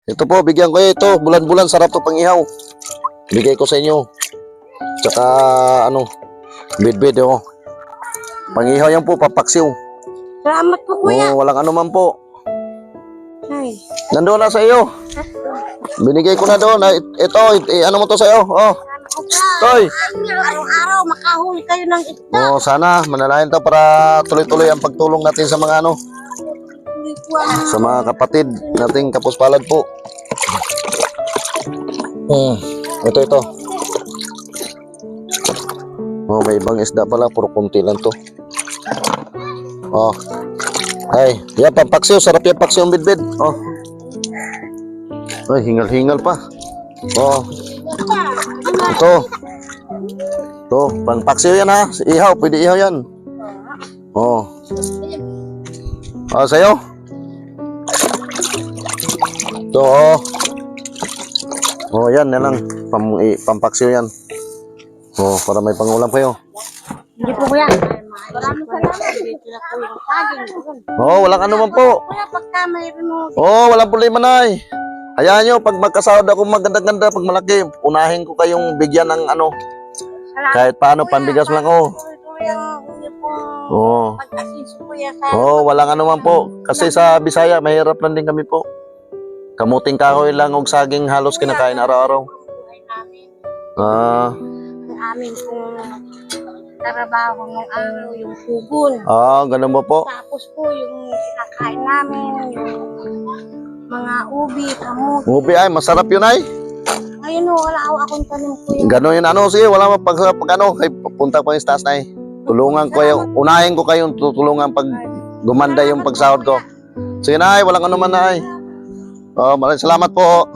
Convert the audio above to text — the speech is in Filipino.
Ito po, bigyan ko ito. Bulan-bulan, sarap to pang ihaw. Bigay ko sa inyo. Tsaka, bid-bid, oh. Pang ihaw yan po, papaksiw. Salamat po, kuya. Walang anuman po. Ay. Nandoon na sa iyo. Binigay ko na doon. Ito, ano mo to sa iyo? Oh. Toy. Araw-araw, makahuli kayo ng isda. Sana, manalayan to para tuloy-tuloy ang pagtulong natin sa mga sa mga kapatid nating kapuspalad po. Ito. May ibang isda pala, puro kunti lang to. Ay, yan pampaksiw, sarap yung paksiw ang bidbid. Ay, hingal-hingal pa. Ito, pampaksiw yan ha. Ihaw, pwede ihaw yan. Sa'yo? Ito, yan lang. Pampaksiw yan. Para may pangulam kayo. Hindi po, kuya. Maraming salamat. Dito na po yung saging. Walang anuman po. Kuya, pagka mayroon mo. Walang problema na eh. Hayaan nyo, pag magkasahod ako maganda-ganda, pag malaki, unahin ko kayong bigyan ng Salamat, kahit paano, kuya. pambigas lang ako. Tuloy ang inyo pong pag-assist, kuya. Walang anuman po. Kasi sa Bisaya, mahirap lang din kami po. Kamuting kahoy lang og saging halos kinakain araw-araw. Buhay namin. Ang amin pong trabaho ng araw, yung pugon. Ganun ba po? Tapos po yung kinakain namin, yung mga ubi, kamuti. Ubi ay, masarap yun ay. Ngayon wala akong tanim po yun. Ganun yun, sige, wala mo pag punta ko yung taas na tulungan ko kayo, unahin ko kayong tutulungan pag gumanda yung pagsahod ko. Sige na ay, walang anuman na ay. Maraming salamat po.